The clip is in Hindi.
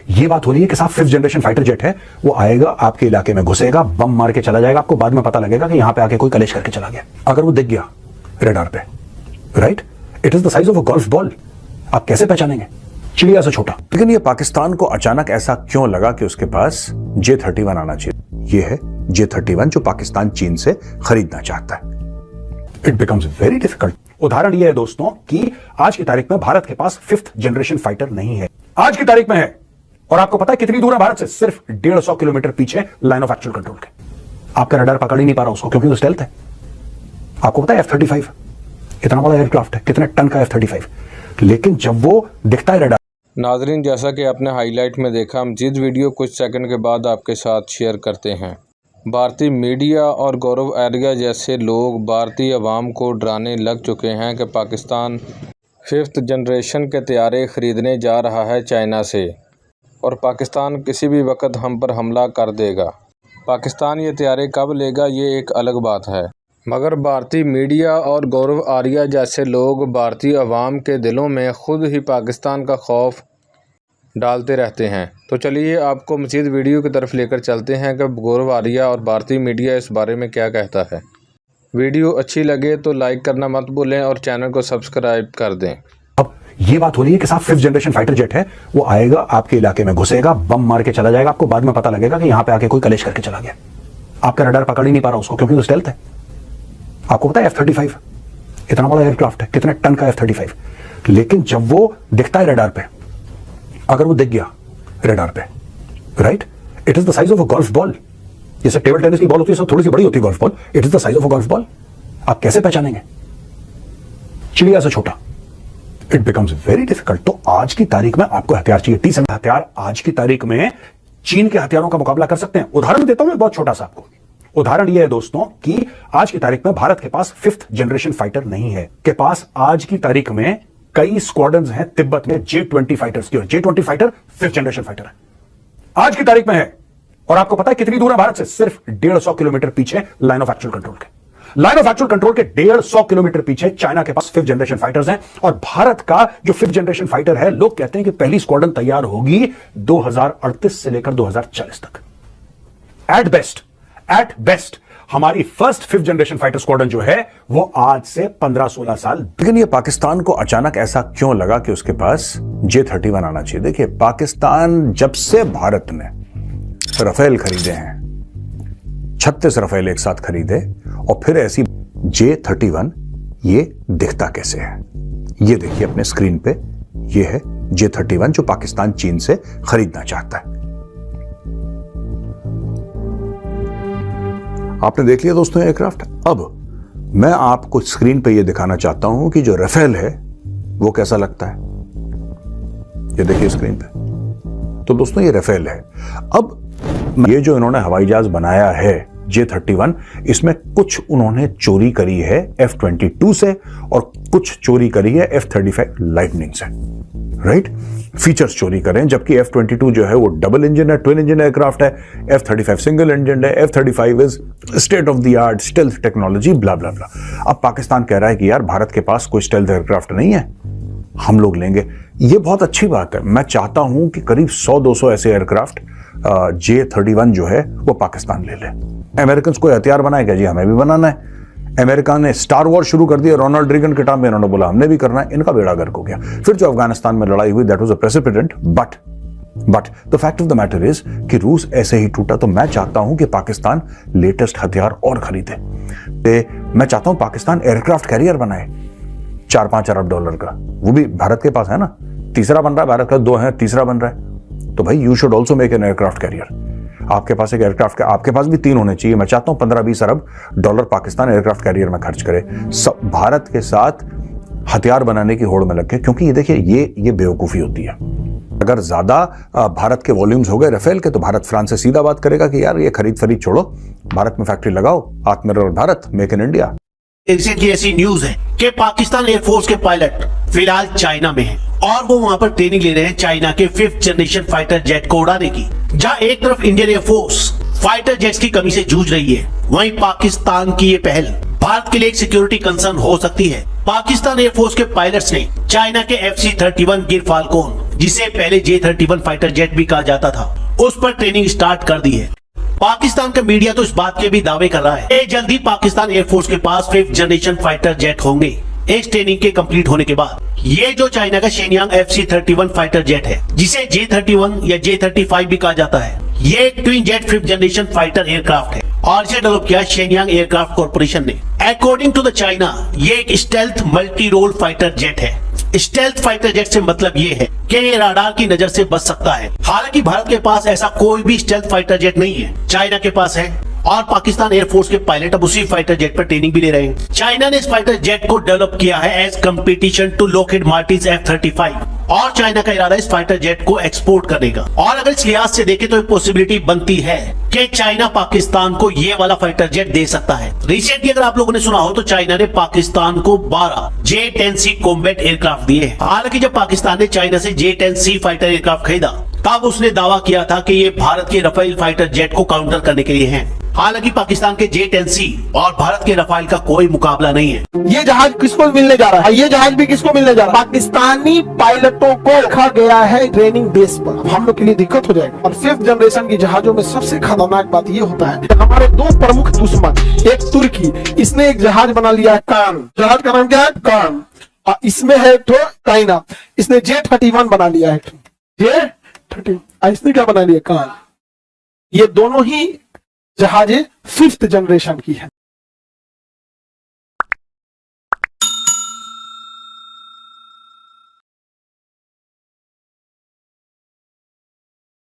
ये बात हो रही है कि साहब 5th जनरेशन फाइटर जेट है, वो आएगा आपके इलाके में, घुसेगा, बम मार के चला जाएगा, आपको बाद में पता लगेगा कि यहां पे आके कोई कलेश करके चला गया। अगर वो दिख गया रेडार पे, right, it is the size of a golf ball, आप कैसे पहचानेंगे? चिड़िया से छोटा। लेकिन ये पाकिस्तान को अचानक ऐसा क्यों लगा कि उसके पास J-31 आना चाहिए? ये है J-31 जो पाकिस्तान चीन से खरीदना चाहता है। It becomes very difficult. उदाहरण ये है दोस्तों कि आज की तारीख में भारत के पास 5th जनरेशन फाइटर नहीं है, आज की तारीख में है। और आपको पता है कितनी दूर है भारत से? सिर्फ 150 किलोमीटर पीछे लाइन ऑफ एक्चुअल कंट्रोल के। आपका रडार पकड़ ही नहीं पा रहा उसको, क्योंकि वो स्टेल्थ है। आपको पता है F-35 इतना बड़ा एयरक्राफ्ट है, कितने टन का F-35, लेकिन जब वो दिखता है रडार। नाजरीन, जैसा कि आपने हाईलाइट में देखा, मजीद वीडियो कुछ सेकंड के बाद आपके साथ शेयर करते हैं। भारतीय मीडिया और गौरव आर्या जैसे लोग भारतीय अवाम को डराने लग चुके हैं कि पाकिस्तान 5th जनरेशन के तैयारे ख़रीदने जा रहा है चाइना से, और पाकिस्तान किसी भी वक्त हम पर हमला कर देगा। पाकिस्तान ये तैयारे कब लेगा ये एक अलग बात है, मगर भारतीय मीडिया और गौरव आर्या जैसे लोग भारतीय अवाम के दिलों में ख़ुद ही पाकिस्तान का खौफ डालते रहते हैं। तो चलिए आपको मज़ीद वीडियो की तरफ लेकर चलते हैं कि गौरव आर्या और भारतीय मीडिया इस बारे में क्या कहता है। वीडियो अच्छी लगे तो लाइक करना मत भूलें और चैनल को सब्सक्राइब कर दें। अब ये बात हो रही है कि साहब 5th जनरेशन फाइटर जेट है, वो आएगा आपके इलाके में, घुसेगा, बम मार के चला जाएगा, आपको बाद में पता लगेगा कि यहां पे आके कोई कलेश करके चला गया। आपका रडार पकड़ ही नहीं पा रहा उसको, क्योंकि वो स्टेल्थ है। आपको पता है F-35 इतना बड़ा एयरक्राफ्ट है, कितने टन का F-35, लेकिन जब वो दिखता है रडार पे, अगर वो दिख गया रेडार पे, right, it is the size of a golf ball. जैसे टेबल टेनिस की बॉल होती है, सब थोड़ी सी बड़ी होती है golf ball, it is the size of a golf ball. आप कैसे पहचानेंगे? चिड़िया से छोटा। It becomes very difficult. तो आज की तारीख में आपको हथियार चाहिए, T-70 हथियार आज की तारीख में चीन के हथियारों का मुकाबला कर सकते हैं। उदाहरण देता हूं मैं बहुत छोटा सा आपको। उदाहरण यह है दोस्तों कि आज की तारीख में भारत के पास 5th जनरेशन फाइटर नहीं है, के पास आज की तारीख में कई स्क्वाड्रन्स हैं तिब्बत में J-20 फाइटर्स की, और J-20 fighter 5th generation fighter है, आज की तारीख में है। और आपको पता है कितनी दूर है भारत से? सिर्फ 150 किलोमीटर पीछे लाइन ऑफ एक्चुअल कंट्रोल के। लाइन ऑफ एक्चुअल कंट्रोल के 150 किलोमीटर पीछे चाइना के पास 5th जनरेशन फाइटर्स हैं, और भारत का जो 5th जनरेशन फाइटर है, लोग कहते हैं कि पहली स्क्वाड्रन तैयार होगी 2038 से लेकर 2040 तक। एट बेस्ट हमारी first 5th generation fighter squadron जो है वो आज से 15-16 साल। लेकिन ये पाकिस्तान को अचानक ऐसा क्यों लगा कि उसके पास J-31 आना चाहिए? देखिए, पाकिस्तान जब से भारत ने राफेल खरीदे हैं, 36 राफेल एक साथ खरीदे, और फिर ऐसी J-31, ये दिखता कैसे है? ये देखिए अपने स्क्रीन पे, ये है J-31 जो पाकिस्तान चीन से खरीदना चाहता है। आपने देख लिया दोस्तों एयरक्राफ्ट। अब मैं आपको स्क्रीन पे ये दिखाना चाहता हूं कि जो राफेल है वो कैसा लगता है। ये देखिए स्क्रीन पे। तो दोस्तों ये राफेल है। अब ये जो इन्होंने हवाई जहाज बनाया है J-31, इसमें कुछ उन्होंने चोरी करी है F-22 से, और कुछ चोरी करी है F-35 लाइटनिंग से, राइट? फीचर्स चोरी करें, जबकि F-22 जो है वो डबल इंजन है, ट्विन इंजन एयरक्राफ्ट है, F-35 सिंगल इंजन है, F-35 is state of the art stealth technology, blah blah blah. अब पाकिस्तान कह रहा है कि यार भारत के पास कोई स्टेल्थ एयरक्राफ्ट नहीं है, हम लोग लेंगे। ये बहुत अच्छी बात है। मैं चाहता हूं कि करीब 100-200 ऐसे एयरक्राफ्ट J-31 जो है वो पाकिस्तान ले ले। अमेरिकन को हथियार बनाएगा जी, हमें भी बनाना है। अमेरिका ने स्टार वॉर शुरू कर दिया, रोनाल्ड रीगन के टाइम में इन्होंने बोला हमने भी करना है, इनका बेड़ा गर्क हो गया। फिर जो अफगानिस्तान में लड़ाई हुई, that was a president, but the fact of the matter is कि रूस ऐसे ही टूटा। तो मैं चाहता हूं कि पाकिस्तान लेटेस्ट हथियार और खरीदे। मैं चाहता हूं पाकिस्तान एयरक्राफ्ट कैरियर बनाए $4-5 अरब का, वो भी भारत के पास है ना, तीसरा बन रहा है भारत का, 2 है, तीसरा बन रहा है। तो भाई you should also make an aircraft carrier. आपके पास एक एयरक्राफ्ट, आपके पास भी 3 होने चाहिए। मैं चाहता हूं $15-20 अरब पाकिस्तान एयरक्राफ्ट कैरियर में खर्च करे, सब भारत के साथ हथियार बनाने की होड़ में लग गए। क्योंकि ये देखिए ये बेवकूफी होती है। अगर ज्यादा भारत के वॉल्यूम्स हो गए राफेल के, तो भारत फ्रांस से सीधा बात करेगा कि यार ये खरीद फरीद छोड़ो, भारत में फैक्ट्री लगाओ, आत्मनिर्भर भारत, मेक इन इंडिया। ऐसी न्यूज है कि पाकिस्तान एयरफोर्स के पायलट फिलहाल चाइना में हैं और वो वहां पर ट्रेनिंग ले रहे हैं चाइना के 5th जनरेशन फाइटर जेट को उड़ाने की। जहां एक तरफ इंडियन एयरफोर्स फाइटर जेट्स की कमी से जूझ रही है, वहीं पाकिस्तान की ये पहल भारत के लिए एक सिक्योरिटी कंसर्न हो सकती है। पाकिस्तान एयरफोर्स के पायलट्स ने चाइना के FC-31 गिर फाल्कोन जिसे पहले J-31 फाइटर जेट भी कहा जाता था, उस पर ट्रेनिंग स्टार्ट कर दी है। पाकिस्तान का मीडिया तो इस बात के भी दावे कर रहा है जल्द ही पाकिस्तान एयरफोर्स के पास 5th जनरेशन फाइटर जेट होंगे इस ट्रेनिंग के कंप्लीट होने के बाद। ये जो चाइना का शेनयांग FC-31 फाइटर जेट है, जिसे J-31 या J-35 भी कहा जाता है, ये एक twin jet 5th generation fighter aircraft है और इसे डेवलप किया शेनयांग एयरक्राफ्ट कॉर्पोरेशन ने। अकॉर्डिंग टू द चाइना, ये एक stealth multi role fighter jet है। स्टेल्थ फाइटर जेट से मतलब ये है कि ये राडार की नजर से बच सकता है। हालांकि भारत के पास ऐसा कोई भी स्टेल्थ फाइटर जेट नहीं है, चाइना के पास है और पाकिस्तान एयरफोर्स के पायलट अब उसी फाइटर जेट पर ट्रेनिंग भी ले रहे हैं। चाइना ने इस फाइटर जेट को डेवलप किया है as competition to Lockheed Martin F-35 और चाइना का इरादा इस फाइटर जेट को एक्सपोर्ट करने का। और अगर इस लिहाज से देखें तो एक पॉसिबिलिटी बनती है कि चाइना पाकिस्तान को ये वाला फाइटर जेट दे सकता है। रिसेंटली अगर आप लोगों ने सुना हो तो चाइना ने पाकिस्तान को 12 J-10C कॉम्बैट एयरक्राफ्ट दिए हैं। हालांकि जब पाकिस्तान ने चाइना से J-10C फाइटर एयरक्राफ्ट खरीदा तब उसने दावा किया था कि ये भारत के रफेल फाइटर जेट को काउंटर करने के लिए हैं। हालांकि पाकिस्तान के J-10C और भारत के रफाल का कोई मुकाबला नहीं है। ये जहाज किसको मिलने जा रहा है? ये जहाज भी किसको मिलने जा रहा है? पाकिस्तानी पायलटों को रखा गया है ट्रेनिंग बेस पर। अब हम लोग के लिए दिक्कत हो जाएगा। और 5th जनरेशन की जहाजों में सबसे खतरनाक बात ये होता है, हमारे दो प्रमुख दुश्मन, एक तुर्की, इसने एक जहाज बना लिया है कान। जहाज का नाम क्या है? कान। और इसमें है तो चाइना, इसने J-31 बना लिया है। J-30 इसने क्या बना लिया? कान। ये दोनों ही जहाजें 5th जनरेशन की है।